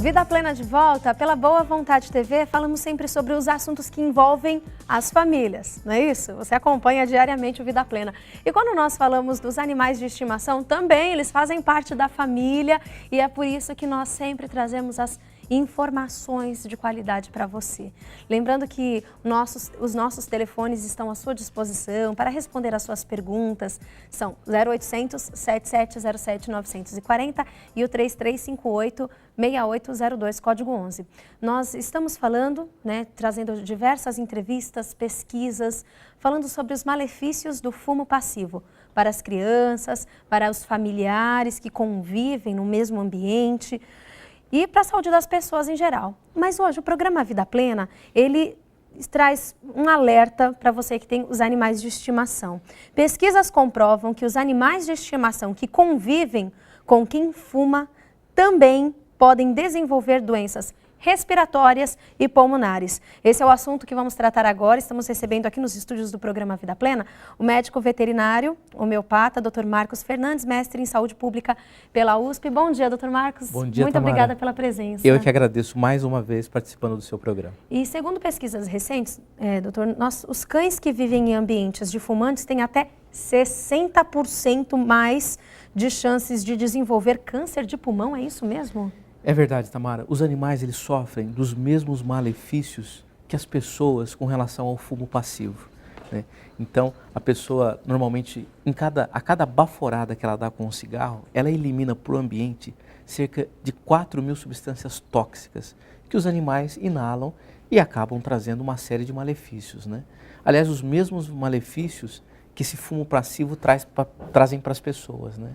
Vida Plena de volta, pela Boa Vontade TV, falamos sempre sobre os assuntos que envolvem as famílias, não é isso? Você acompanha diariamente o Vida Plena. E quando nós falamos dos animais de estimação, também eles fazem parte da família e é por isso que nós sempre trazemos as informações de qualidade para você. Lembrando que os nossos telefones estão à sua disposição para responder às suas perguntas. São 0800 7707 940 e o 3358 6802, código 11. Nós estamos falando, trazendo diversas entrevistas, pesquisas, falando sobre os malefícios do fumo passivo para as crianças, para os familiares que convivem no mesmo ambiente e para a saúde das pessoas em geral. Mas hoje o programa Vida Plena, ele traz um alerta para você que tem os animais de estimação. Pesquisas comprovam que os animais de estimação que convivem com quem fuma também podem desenvolver doenças respiratórias e pulmonares. Esse é o assunto que vamos tratar agora. Estamos recebendo aqui nos estúdios do programa Vida Plena o médico veterinário, homeopata, Dr. Marcos Fernandes, mestre em saúde pública pela USP. Bom dia, Dr. Marcos. Bom dia, Muito Tamara. obrigada pela presença. Eu que agradeço mais uma vez participando do seu programa. E segundo pesquisas recentes, doutor, os cães que vivem em ambientes de fumantes têm até 60% mais de chances de desenvolver câncer de pulmão, é isso mesmo? É verdade, Tamara. Os animais eles sofrem dos mesmos malefícios que as pessoas com relação ao fumo passivo, né? Então, a pessoa normalmente, a cada baforada que ela dá com um cigarro, ela elimina para o ambiente cerca de 4.000 substâncias tóxicas que os animais inalam e acabam trazendo uma série de malefícios, né? Aliás, os mesmos malefícios que esse fumo passivo trazem para as pessoas, né?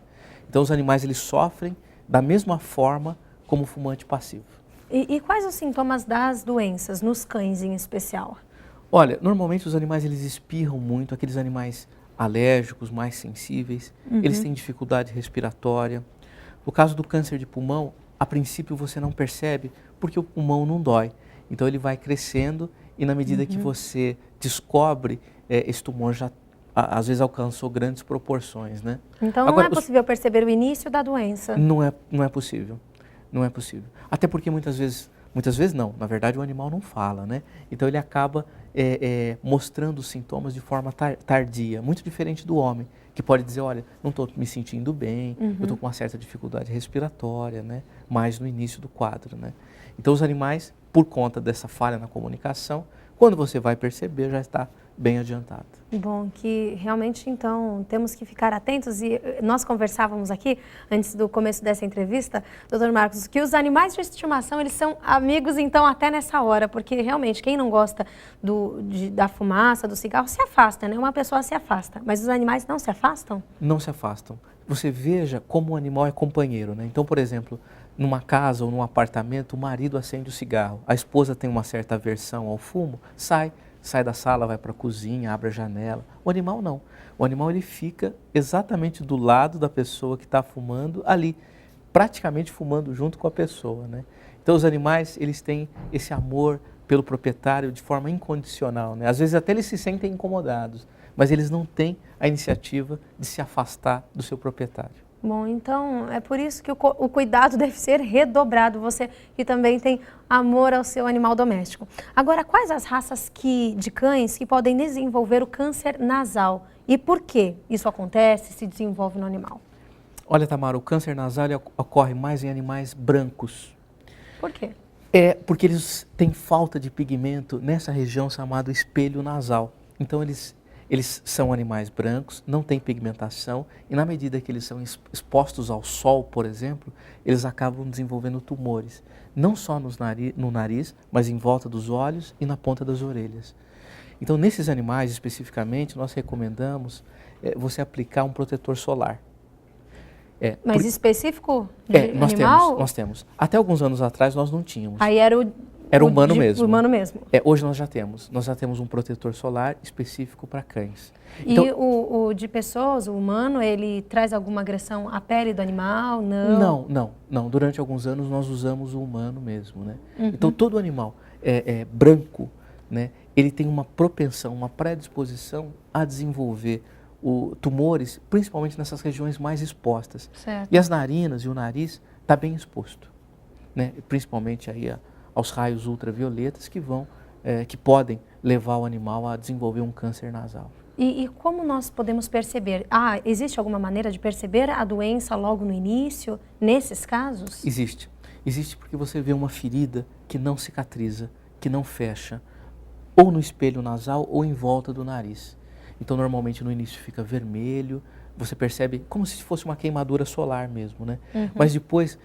Então, os animais eles sofrem da mesma forma como fumante passivo. E quais os sintomas das doenças, nos cães em especial? Olha, normalmente os animais eles espirram muito, aqueles animais alérgicos, mais sensíveis, eles têm dificuldade respiratória. No caso do câncer de pulmão, a princípio você não percebe porque o pulmão não dói. Então ele vai crescendo e na medida que você descobre, esse tumor já às vezes alcançou grandes proporções, né? Então não é possível perceber o início da doença? Não é possível. Não é possível. Até porque muitas vezes não, na verdade o animal não fala, né? Então ele acaba mostrando os sintomas de forma tardia, muito diferente do homem, que pode dizer, olha, não estou me sentindo bem, eu estou com uma certa dificuldade respiratória, né? Mais no início do quadro, né? Então os animais, por conta dessa falha na comunicação, quando você vai perceber, já está bem adiantado. Bom, que realmente então temos que ficar atentos e nós conversávamos aqui antes do começo dessa entrevista, doutor Marcos, que os animais de estimação eles são amigos então até nessa hora, porque realmente quem não gosta da fumaça, do cigarro se afasta, né? Uma pessoa se afasta, mas os animais não se afastam? Não se afastam. Você veja como o animal é companheiro, né? Então, por exemplo, numa casa ou num apartamento, o marido acende o cigarro, a esposa tem uma certa aversão ao fumo, sai da sala, vai para a cozinha, abre a janela. O animal não. O animal ele fica exatamente do lado da pessoa que está fumando ali, praticamente fumando junto com a pessoa, né? Então os animais eles têm esse amor pelo proprietário de forma incondicional, né? Às vezes até eles se sentem incomodados, mas eles não têm a iniciativa de se afastar do seu proprietário. Bom, então é por isso que o cuidado deve ser redobrado, você que também tem amor ao seu animal doméstico. Agora, quais as raças de cães que podem desenvolver o câncer nasal e por que isso acontece, se desenvolve no animal? Olha, Tamara, o câncer nasal ele ocorre mais em animais brancos. Por quê? Porque eles têm falta de pigmento nessa região chamada espelho nasal. Então eles são animais brancos, não têm pigmentação e na medida que eles são expostos ao sol, por exemplo, eles acabam desenvolvendo tumores, não só no nariz, mas em volta dos olhos e na ponta das orelhas. Então, nesses animais especificamente, nós recomendamos você aplicar um protetor solar. Mas específico de animal? Nós temos. Até alguns anos atrás nós não tínhamos. Aí era humano mesmo. Humano mesmo. Hoje nós já temos. Nós já temos um protetor solar específico para cães. Então, e o de pessoas, o humano, ele traz alguma agressão à pele do animal? Não. Durante alguns anos nós usamos o humano mesmo, né? Então todo animal branco, né? Ele tem uma propensão, uma predisposição a desenvolver tumores, principalmente nessas regiões mais expostas. Certo. E as narinas e o nariz está bem exposto. né? Principalmente aí aos raios ultravioletas que podem levar o animal a desenvolver um câncer nasal. E como nós podemos perceber? Existe alguma maneira de perceber a doença logo no início, nesses casos? Existe. Existe porque você vê uma ferida que não cicatriza, que não fecha, ou no espelho nasal ou em volta do nariz. Então, normalmente no início fica vermelho, você percebe como se fosse uma queimadura solar mesmo, né? Uhum. Mas depois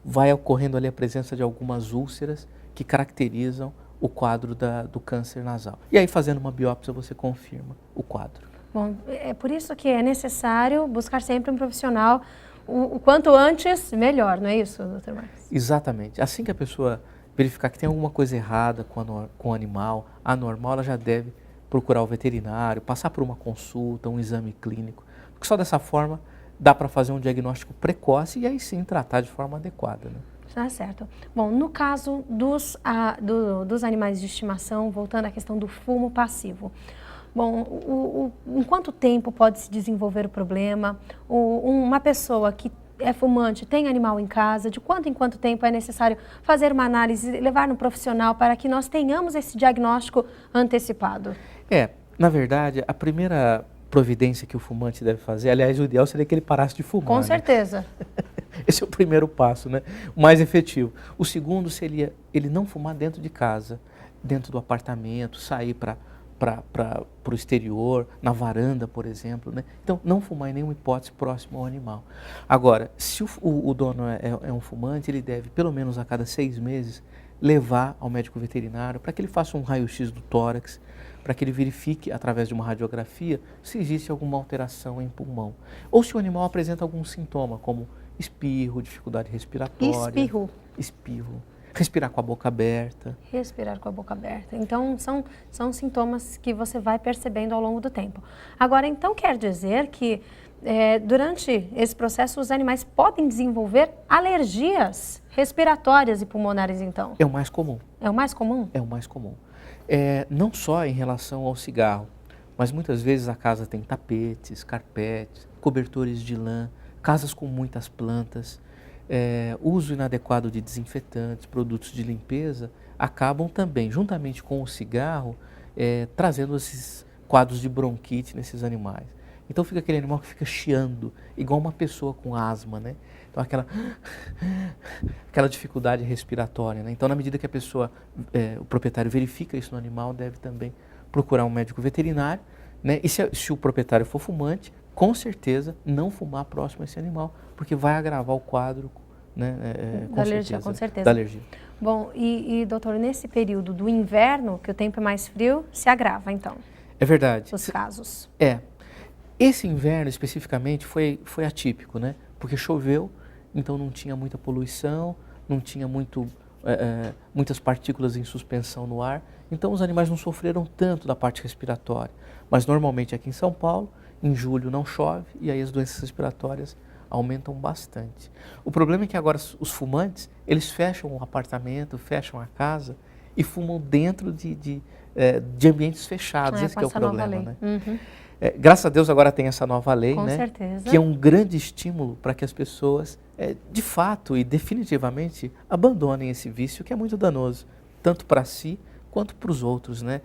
vai ocorrendo ali a presença de algumas úlceras que caracterizam o quadro do câncer nasal. E aí, fazendo uma biópsia, você confirma o quadro. Bom, é por isso que é necessário buscar sempre um profissional o quanto antes, melhor, não é isso, Dr. Marcos? Exatamente. Assim que a pessoa verificar que tem alguma coisa errada com o animal, anormal, ela já deve procurar o veterinário, passar por uma consulta, um exame clínico, porque só dessa forma dá para fazer um diagnóstico precoce e aí sim tratar de forma adequada, né? Tá certo. Bom, no caso dos animais de estimação, voltando à questão do fumo passivo, bom, em quanto tempo pode se desenvolver o problema? Uma pessoa que é fumante, tem animal em casa, de quanto em quanto tempo é necessário fazer uma análise, levar no profissional para que nós tenhamos esse diagnóstico antecipado? Na verdade, a primeira providência que o fumante deve fazer, aliás, o ideal seria que ele parasse de fumar. Com certeza. Esse é o primeiro passo, né? O mais efetivo. O segundo seria ele não fumar dentro de casa, dentro do apartamento, sair para o exterior, na varanda, por exemplo, né? Então, não fumar em nenhuma hipótese próximo ao animal. Agora, se o dono é um fumante, ele deve, pelo menos a cada 6 meses, levar ao médico veterinário para que ele faça um raio-x do tórax, para que ele verifique, através de uma radiografia, se existe alguma alteração em pulmão. Ou se o animal apresenta algum sintoma, como espirro, dificuldade respiratória. Espirro. Respirar com a boca aberta. Respirar com a boca aberta. Então, são sintomas que você vai percebendo ao longo do tempo. Agora, então, quer dizer que durante esse processo os animais podem desenvolver alergias respiratórias e pulmonares, então? É o mais comum. É o mais comum? É o mais comum. Não só em relação ao cigarro, mas muitas vezes a casa tem tapetes, carpetes, cobertores de lã, casas com muitas plantas, uso inadequado de desinfetantes, produtos de limpeza, acabam também, juntamente com o cigarro, trazendo esses quadros de bronquite nesses animais. Então fica aquele animal que fica chiando, igual uma pessoa com asma, né? Então aquela dificuldade respiratória, né? Então, na medida que a pessoa, o proprietário verifica isso no animal, deve também procurar um médico veterinário, né? E se o proprietário for fumante, com certeza não fumar próximo a esse animal, porque vai agravar o quadro, né? Da alergia, com certeza. Da alergia. Bom, doutor, nesse período do inverno, que o tempo é mais frio, se agrava então? É verdade. Os casos. Esse inverno especificamente foi atípico, né? Porque choveu, então não tinha muita poluição, não tinha muitas partículas em suspensão no ar, então os animais não sofreram tanto da parte respiratória. Mas normalmente aqui em São Paulo, em julho não chove e aí as doenças respiratórias aumentam bastante. O problema é que agora os fumantes, eles fecham o apartamento, fecham a casa e fumam dentro de ambientes fechados. Esse que é o problema, né? Uhum. Graças a Deus agora tem essa nova lei, Com né? certeza. Que é um grande estímulo para que as pessoas, de fato e definitivamente, abandonem esse vício que é muito danoso, tanto para si quanto para os outros, né?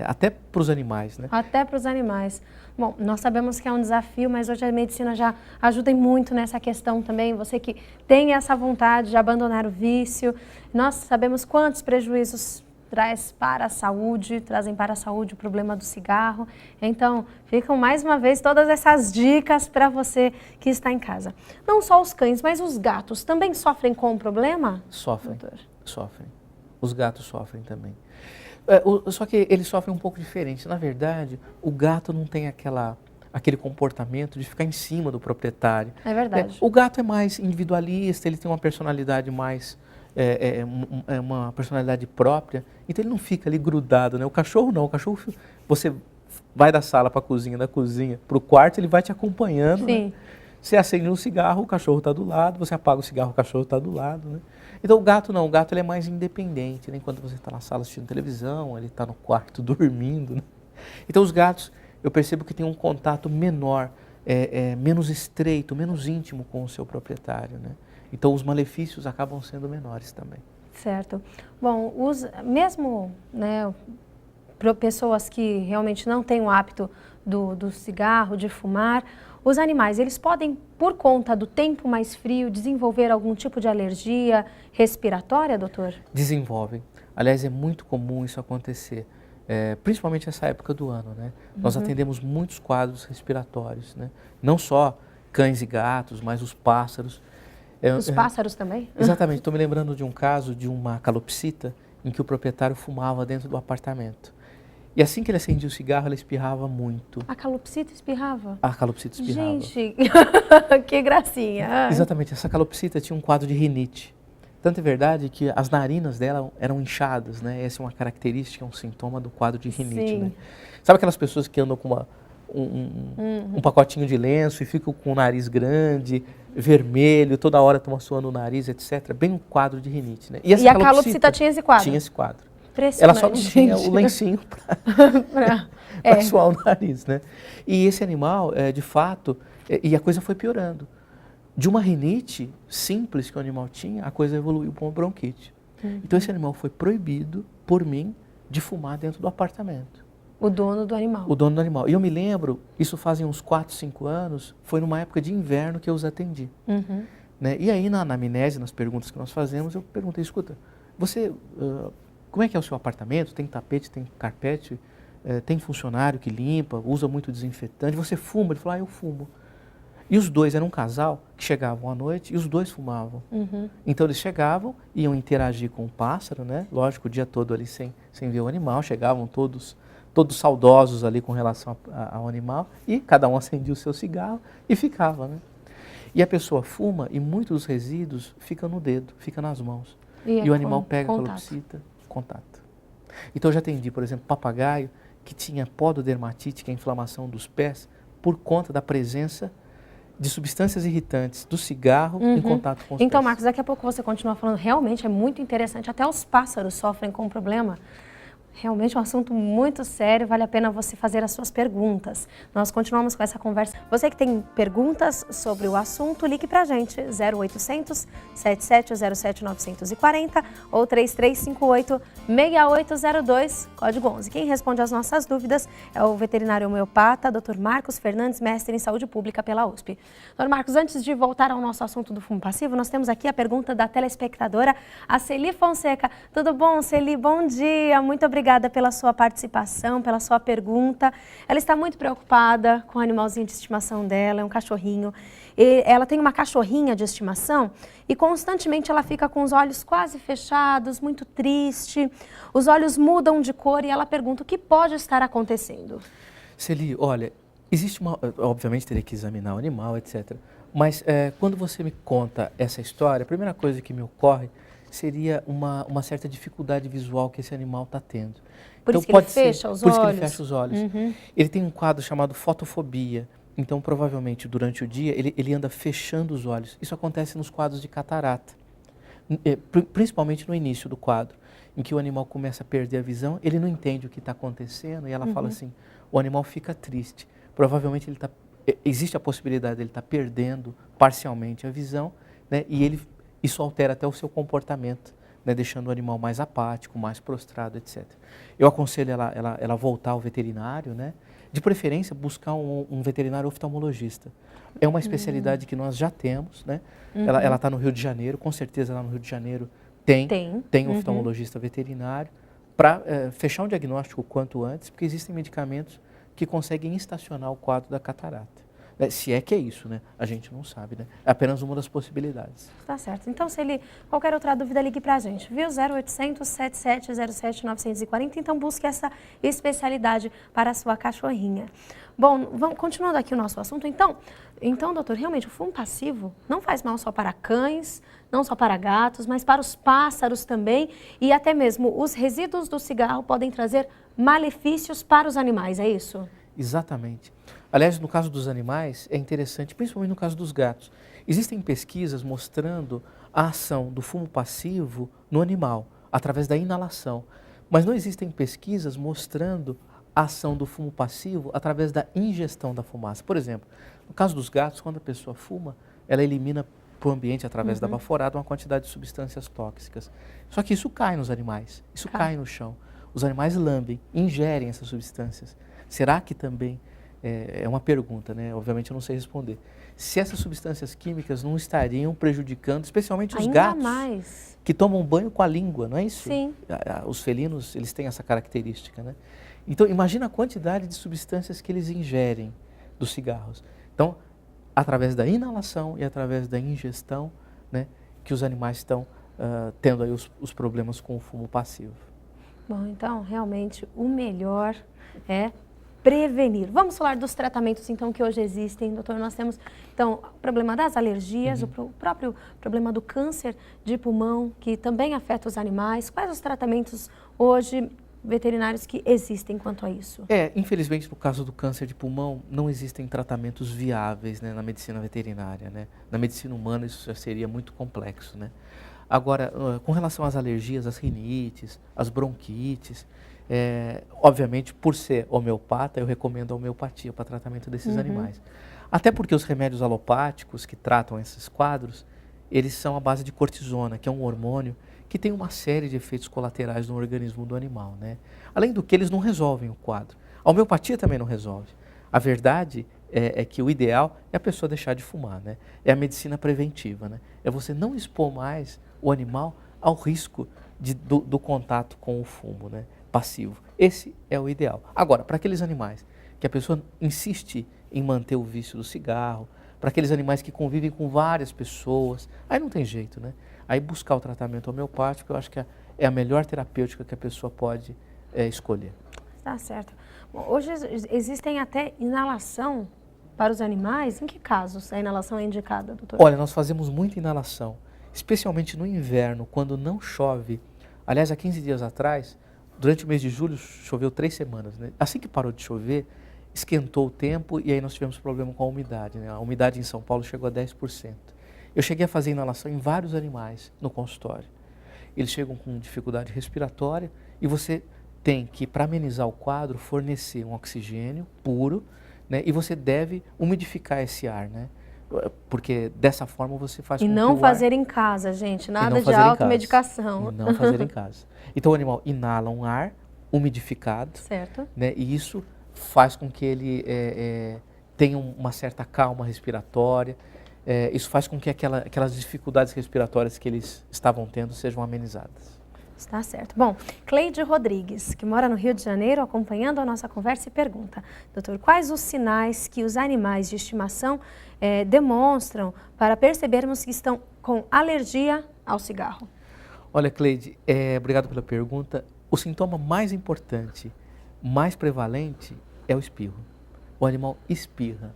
Até para os animais, né? Até para os animais. Bom, nós sabemos que é um desafio, mas hoje a medicina já ajuda muito nessa questão também. Você que tem essa vontade de abandonar o vício, nós sabemos quantos prejuízos trazem para a saúde o problema do cigarro. Então, ficam mais uma vez todas essas dicas para você que está em casa. Não só os cães, mas os gatos também sofrem com o problema? Sofrem, doutor? Sofrem. Os gatos sofrem também. Só que eles sofrem um pouco diferente. Na verdade, o gato não tem aquele comportamento de ficar em cima do proprietário. É verdade. O gato é mais individualista, ele tem uma personalidade mais... uma personalidade própria, então ele não fica ali grudado, né? O cachorro não, o cachorro, você vai da sala para a cozinha, da cozinha para o quarto, ele vai te acompanhando, Sim. né? Você acende um cigarro, o cachorro está do lado, você apaga o cigarro, o cachorro está do lado, né? Então o gato não, o gato ele é mais independente, né? Enquanto você está na sala assistindo televisão, ele está no quarto dormindo, né? Então os gatos, eu percebo que tem um contato menor, menos estreito, menos íntimo com o seu proprietário, né? Então os malefícios acabam sendo menores também. Certo. Bom, mesmo, né, para pessoas que realmente não têm o hábito do cigarro, de fumar, os animais, eles podem, por conta do tempo mais frio, desenvolver algum tipo de alergia respiratória, doutor? Desenvolvem. Aliás, é muito comum isso acontecer, principalmente nessa época do ano, né? Nós atendemos muitos quadros respiratórios, né? Não só cães e gatos, mas os pássaros. Os pássaros também? Exatamente. Estou me lembrando de um caso de uma calopsita em que o proprietário fumava dentro do apartamento. E assim que ele acendia o cigarro, ela espirrava muito. A calopsita espirrava? A calopsita espirrava. Gente, que gracinha. Exatamente. Essa calopsita tinha um quadro de rinite. Tanto é verdade que as narinas dela eram inchadas, né? Essa é uma característica, um sintoma do quadro de rinite, Sim. né? Sabe aquelas pessoas que andam com um pacotinho de lenço e ficam com o nariz grande, vermelho, toda hora estão suando o nariz, etc. Bem um quadro de rinite, né? E a calopsita tinha esse quadro? Tinha esse quadro. Ela só não tinha o lencinho para suar o nariz, né? E esse animal, de fato, e a coisa foi piorando. De uma rinite simples que o animal tinha, a coisa evoluiu para uma bronquite. Então esse animal foi proibido, por mim, de fumar dentro do apartamento. O dono do animal? O dono do animal. E eu me lembro, isso fazem uns 4, 5 anos, foi numa época de inverno que eu os atendi. Né? E aí na anamnese, nas perguntas que nós fazemos, eu perguntei, escuta, você... como é que é o seu apartamento? Tem tapete, tem carpete, tem funcionário que limpa, usa muito desinfetante, você fuma? Ele falou, eu fumo. E os dois eram um casal que chegavam à noite e os dois fumavam. Então eles chegavam, iam interagir com o pássaro, né? Lógico, o dia todo ali sem ver o animal, chegavam todos saudosos ali com relação ao animal e cada um acendia o seu cigarro e ficava, né? E a pessoa fuma e muitos dos resíduos ficam no dedo, ficam nas mãos. E o animal pega a calopsita, contato. Então eu já atendi, por exemplo, papagaio que tinha pododermatite, que é a inflamação dos pés, por conta da presença de substâncias irritantes do cigarro em contato com os pés. Então, Marcos, daqui a pouco você continua falando, realmente é muito interessante, até os pássaros sofrem com o problema. Realmente é um assunto muito sério, vale a pena você fazer as suas perguntas. Nós continuamos com essa conversa. Você que tem perguntas sobre o assunto, ligue pra gente, 0800 7707 940 ou 3358 6802, código 11. Quem responde às nossas dúvidas é o veterinário homeopata, Dr. Marcos Fernandes, mestre em saúde pública pela USP. Dr. Marcos, antes de voltar ao nosso assunto do fumo passivo, nós temos aqui a pergunta da telespectadora, a Celi Fonseca. Tudo bom, Celi? Bom dia, muito obrigada pela sua participação, pela sua pergunta. Ela está muito preocupada com o animalzinho de estimação dela, é um cachorrinho. Ela tem uma cachorrinha de estimação e constantemente ela fica com os olhos quase fechados, muito triste. Os olhos mudam de cor e ela pergunta o que pode estar acontecendo. Celi, olha, existe obviamente teria que examinar o animal, etc. Mas quando você me conta essa história, a primeira coisa que me ocorre seria uma certa dificuldade visual que esse animal está tendo. Por isso que ele fecha os olhos? Por isso que ele fecha os olhos. Ele tem um quadro chamado fotofobia. Então, provavelmente, durante o dia, ele anda fechando os olhos. Isso acontece nos quadros de catarata, principalmente no início do quadro, em que o animal começa a perder a visão, ele não entende o que está acontecendo e ela fala assim, o animal fica triste. Provavelmente, existe a possibilidade de ele estar perdendo parcialmente a visão, né, e isso altera até o seu comportamento, né, deixando o animal mais apático, mais prostrado, etc. Eu aconselho ela voltar ao veterinário, né, de preferência buscar um veterinário oftalmologista. É uma especialidade que nós já temos, né? Ela está no Rio de Janeiro, com certeza lá no Rio de Janeiro tem oftalmologista veterinário para fechar um diagnóstico o quanto antes, porque existem medicamentos que conseguem estacionar o quadro da catarata. Se é que é isso, né? A gente não sabe, né? É apenas uma das possibilidades. Tá certo. Então, se qualquer outra dúvida, ligue pra gente, viu? 0800 7707 940. Então, busque essa especialidade para a sua cachorrinha. Bom, continuando aqui o nosso assunto. Então, doutor, realmente, o fumo passivo não faz mal só para cães, não só para gatos, mas para os pássaros também. E até mesmo os resíduos do cigarro podem trazer malefícios para os animais, é isso? Exatamente. Aliás, no caso dos animais, é interessante, principalmente no caso dos gatos. Existem pesquisas mostrando a ação do fumo passivo no animal, através da inalação. Mas não existem pesquisas mostrando a ação do fumo passivo através da ingestão da fumaça. Por exemplo, no caso dos gatos, quando a pessoa fuma, ela elimina para o ambiente através da baforada uma quantidade de substâncias tóxicas. Só que isso cai nos animais, isso cai no chão. Os animais lambem, ingerem essas substâncias. Será que também, é uma pergunta, né? Obviamente eu não sei responder, se essas substâncias químicas não estariam prejudicando, especialmente os gatos, que tomam banho com a língua, não é isso? Sim. Os felinos, eles têm essa característica, né? Então, imagina a quantidade de substâncias que eles ingerem dos cigarros. Então, através da inalação e através da ingestão, né, que os animais estão tendo aí os problemas com o fumo passivo. Bom, então, realmente, o melhor é prevenir. Vamos falar dos tratamentos, então, que hoje existem, doutor. Nós temos, então, o problema das alergias, o próprio problema do câncer de pulmão, que também afeta os animais. Quais os tratamentos hoje veterinários que existem quanto a isso? Infelizmente, no caso do câncer de pulmão, não existem tratamentos viáveis, né, na medicina veterinária, né? Na medicina humana isso já seria muito complexo, né? Agora, com relação às alergias, às rinites, às bronquites, obviamente, por ser homeopata, eu recomendo a homeopatia para tratamento desses animais. Até porque os remédios alopáticos que tratam esses quadros, eles são à base de cortisona, que é um hormônio que tem uma série de efeitos colaterais no organismo do animal, né? Além do que, eles não resolvem o quadro. A homeopatia também não resolve. A verdade é que o ideal é a pessoa deixar de fumar, né? É a medicina preventiva, né? É você não expor mais o animal ao risco do contato com o fumo, né, passivo. Esse é o ideal. Agora, para aqueles animais que a pessoa insiste em manter o vício do cigarro, para aqueles animais que convivem com várias pessoas, aí não tem jeito, né? Aí buscar o tratamento homeopático, eu acho que é a melhor terapêutica que a pessoa pode escolher. Tá certo. Bom, hoje existem até inalação para os animais. Em que casos a inalação é indicada, doutor? Olha, nós fazemos muita inalação, especialmente no inverno, quando não chove. Aliás, há 15 dias atrás, durante o mês de julho, choveu 3 semanas, né? Assim que parou de chover, esquentou o tempo e aí nós tivemos problema com a umidade, né? A umidade em São Paulo chegou a 10%. Eu cheguei a fazer inalação em vários animais no consultório. Eles chegam com dificuldade respiratória e você tem que, para amenizar o quadro, fornecer um oxigênio puro, né? E você deve umidificar esse ar, né? Porque dessa forma você faz com que o ar... E não fazer em casa, gente, nada de automedicação. E não fazer em casa. Então o animal inala um ar umidificado, certo, né? E isso faz com que ele tenha uma certa calma respiratória. Isso faz com que aquelas dificuldades respiratórias que eles estavam tendo sejam amenizadas. Está certo. Bom, Cleide Rodrigues, que mora no Rio de Janeiro, acompanhando a nossa conversa, e pergunta: doutor, quais os sinais que os animais de estimação demonstram para percebermos que estão com alergia ao cigarro? Olha, Cleide, obrigado pela pergunta. O sintoma mais importante, mais prevalente, é o espirro. O animal espirra.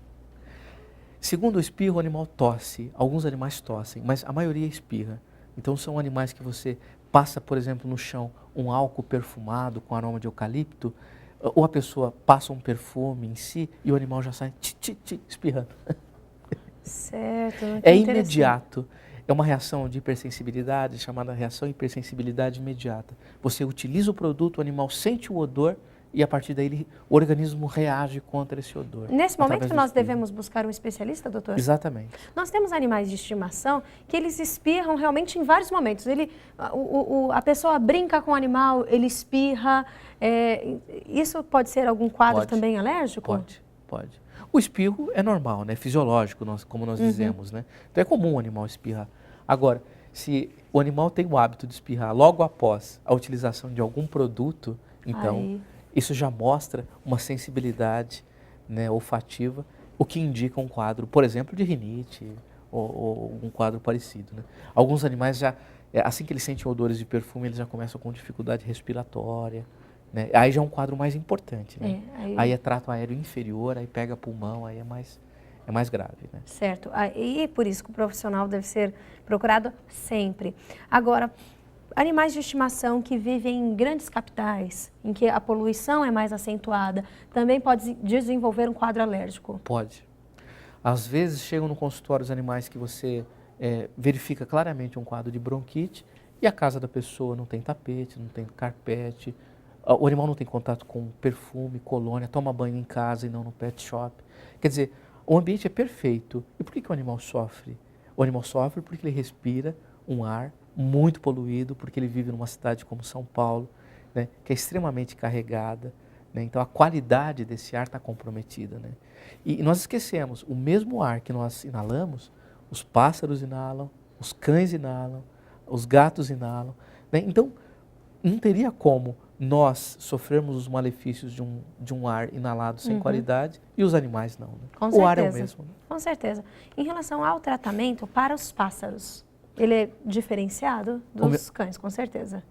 Segundo o espirro, o animal tosse. Alguns animais tossem, mas a maioria espirra. Então são animais que você passa, por exemplo, no chão um álcool perfumado com aroma de eucalipto, ou a pessoa passa um perfume em si e o animal já sai espirrando. Certo. É imediato. É uma reação de hipersensibilidade, chamada reação hipersensibilidade imediata. Você utiliza o produto, o animal sente o odor e a partir daí o organismo reage contra esse odor. Nesse momento que nós devemos buscar um especialista, doutor? Exatamente. Nós temos animais de estimação que eles espirram realmente em vários momentos. A pessoa brinca com o animal, ele espirra. Isso pode ser algum quadro também alérgico? Pode. O espirro é normal, né? Fisiológico, como nós dizemos, né? Então é comum o animal espirrar. Agora, se o animal tem o hábito de espirrar logo após a utilização de algum produto, então isso já mostra uma sensibilidade, né, olfativa, o que indica um quadro, por exemplo, de rinite ou um quadro parecido, né? Alguns animais já, assim que eles sentem odores de perfume, eles já começam com dificuldade respiratória, né? Aí já é um quadro mais importante, né? Aí é trato aéreo inferior, aí pega pulmão, aí é mais grave, né? Certo. E por isso que o profissional deve ser procurado sempre. Agora, animais de estimação que vivem em grandes capitais, em que a poluição é mais acentuada, também pode desenvolver um quadro alérgico? Pode. Às vezes chegam no consultório os animais que você verifica claramente um quadro de bronquite e a casa da pessoa não tem tapete, não tem carpete, o animal não tem contato com perfume, colônia, toma banho em casa e não no pet shop. Quer dizer, o ambiente é perfeito. E por que o animal sofre? O animal sofre porque ele respira um ar muito poluído, porque ele vive numa cidade como São Paulo, né, que é extremamente carregada, né, então a qualidade desse ar está comprometida, né. E nós esquecemos, o mesmo ar que nós inalamos, os pássaros inalam, os cães inalam, os gatos inalam, né, então não teria como nós sofrermos os malefícios de um ar inalado sem qualidade e os animais não. Né? Com o certeza. ar é o mesmo. Né? Com certeza. Em relação ao tratamento para os pássaros, ele é diferenciado dos cães, com certeza?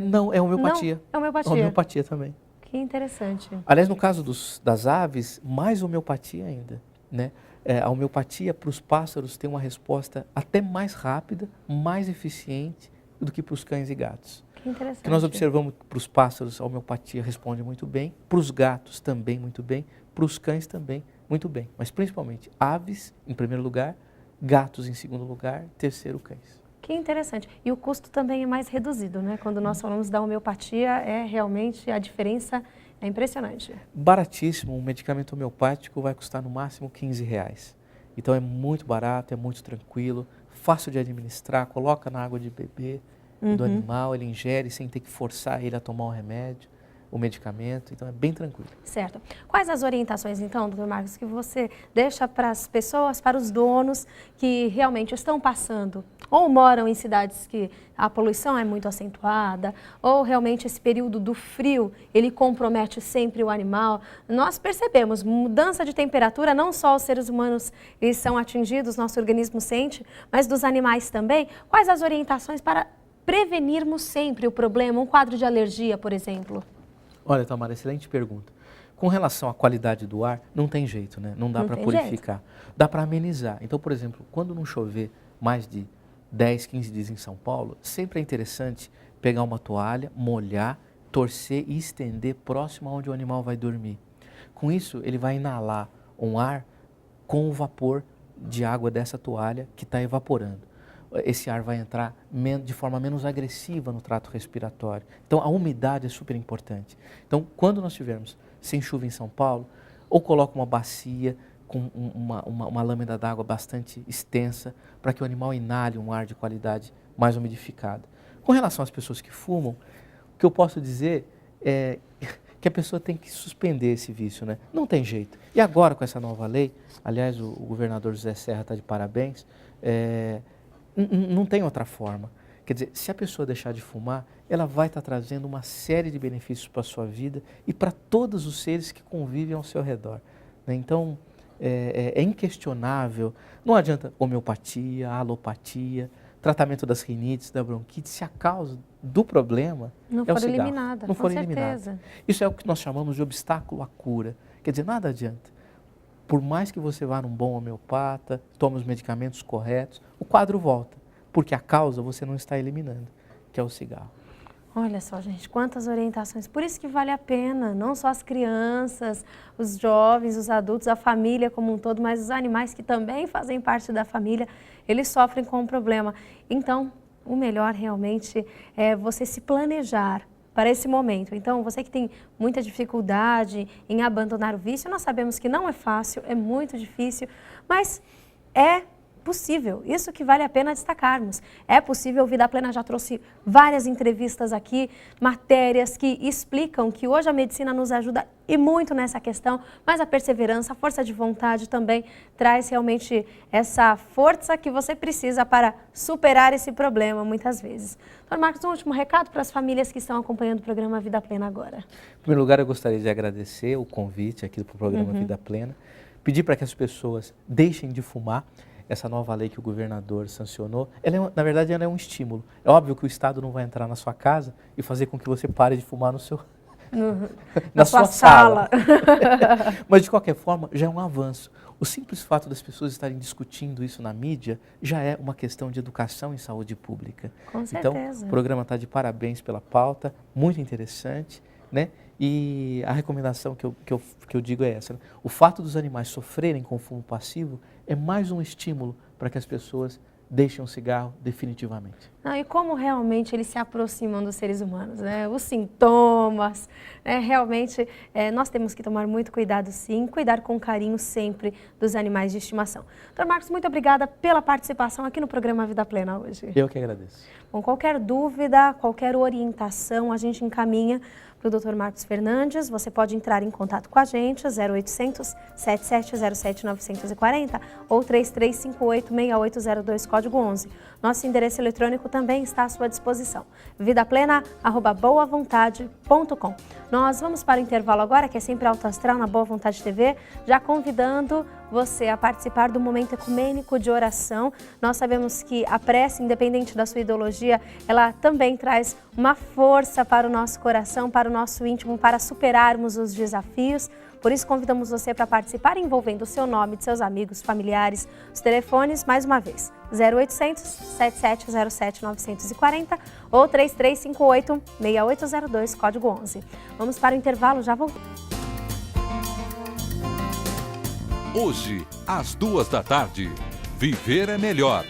Não, é homeopatia. Não, é homeopatia. Homeopatia também. Que interessante. Aliás, no caso das aves, mais homeopatia ainda. Né? A homeopatia para os pássaros tem uma resposta até mais rápida, mais eficiente do que para os cães e gatos. Que interessante. O que nós observamos para os pássaros, a homeopatia responde muito bem, para os gatos também muito bem, para os cães também muito bem. Mas principalmente aves em primeiro lugar, gatos em segundo lugar, terceiro cães. Que interessante. E o custo também é mais reduzido, né? Quando nós falamos da homeopatia, realmente a diferença é impressionante. Baratíssimo, um medicamento homeopático vai custar no máximo R$15. Então é muito barato, é muito tranquilo, fácil de administrar, coloca na água de beber do animal, ele ingere sem ter que forçar ele a tomar o remédio, o medicamento, então é bem tranquilo. Certo. Quais as orientações, então, doutor Marcos, que você deixa para as pessoas, para os donos que realmente estão passando ou moram em cidades que a poluição é muito acentuada, ou realmente esse período do frio, ele compromete sempre o animal? Nós percebemos mudança de temperatura, não só os seres humanos eles são atingidos, nosso organismo sente, mas dos animais também. Quais as orientações para prevenirmos sempre o problema, um quadro de alergia, por exemplo? Olha, Tamara, excelente pergunta. Com relação à qualidade do ar, não tem jeito, né? Não dá para purificar. Jeito. Dá para amenizar. Então, por exemplo, quando não chover mais de 10, 15 dias em São Paulo, sempre é interessante pegar uma toalha, molhar, torcer e estender próximo aonde o animal vai dormir. Com isso, ele vai inalar um ar com o vapor de água dessa toalha que está evaporando. Esse ar vai entrar de forma menos agressiva no trato respiratório. Então, a umidade é super importante. Então, quando nós tivermos sem chuva em São Paulo, ou coloca uma bacia com uma lâmina d'água bastante extensa para que o animal inale um ar de qualidade mais umidificada. Com relação às pessoas que fumam, o que eu posso dizer é que a pessoa tem que suspender esse vício, né? Não tem jeito. E agora, com essa nova lei, aliás, o governador José Serra está de parabéns, não tem outra forma. Quer dizer, se a pessoa deixar de fumar, ela vai estar trazendo uma série de benefícios para a sua vida e para todos os seres que convivem ao seu redor. Né? Então, é inquestionável, não adianta homeopatia, alopatia, tratamento das rinites, da bronquite, se a causa do problema não for eliminada, não for eliminada. Isso é o que nós chamamos de obstáculo à cura. Quer dizer, nada adianta. Por mais que você vá num bom homeopata, tome os medicamentos corretos, o quadro volta, porque a causa você não está eliminando, que é o cigarro. Olha só, gente, quantas orientações. Por isso que vale a pena, não só as crianças, os jovens, os adultos, a família como um todo, mas os animais que também fazem parte da família, eles sofrem com o problema. Então, o melhor realmente é você se planejar para esse momento. Então, você que tem muita dificuldade em abandonar o vício, nós sabemos que não é fácil, é muito difícil, mas é possível, isso que vale a pena destacarmos. É possível, o Vida Plena já trouxe várias entrevistas aqui, matérias que explicam que hoje a medicina nos ajuda e muito nessa questão, mas a perseverança, a força de vontade também traz realmente essa força que você precisa para superar esse problema muitas vezes. Doutor Marcos, um último recado para as famílias que estão acompanhando o programa Vida Plena agora. Em primeiro lugar, eu gostaria de agradecer o convite aqui para o programa Vida Plena, pedir para que as pessoas deixem de fumar. Essa nova lei que o governador sancionou, na verdade, ela é um estímulo. É óbvio que o Estado não vai entrar na sua casa e fazer com que você pare de fumar na sua sala. Mas, de qualquer forma, já é um avanço. O simples fato das pessoas estarem discutindo isso na mídia já é uma questão de educação em saúde pública. Com certeza. Então, o programa está de parabéns pela pauta, muito interessante, né? E a recomendação que eu digo é essa, né? O fato dos animais sofrerem com fumo passivo é mais um estímulo para que as pessoas deixem o cigarro definitivamente. Não, e como realmente eles se aproximam dos seres humanos, né? Os sintomas, né? Realmente nós temos que tomar muito cuidado sim, cuidar com carinho sempre dos animais de estimação. Dr. Marcos, muito obrigada pela participação aqui no programa Vida Plena hoje. Eu que agradeço. Bom, qualquer dúvida, qualquer orientação, a gente encaminha para o Dr. Marcos Fernandes. Você pode entrar em contato com a gente, 0800 7707 940 ou 3358 6802, código 11. Nosso endereço eletrônico também está à sua disposição, vidaplena@boavontade.com. Nós vamos para o intervalo agora, que é sempre Alto Astral na Boa Vontade TV, já convidando você a participar do momento ecumênico de oração. Nós sabemos que a prece, independente da sua ideologia, ela também traz uma força para o nosso coração, para o nosso íntimo, para superarmos os desafios. Por isso, convidamos você para participar envolvendo o seu nome, de seus amigos, familiares. Os telefones, mais uma vez, 0800 7707 940 ou 3358 6802, código 11. Vamos para o intervalo, já voltamos. Hoje, às 14h, Viver é Melhor.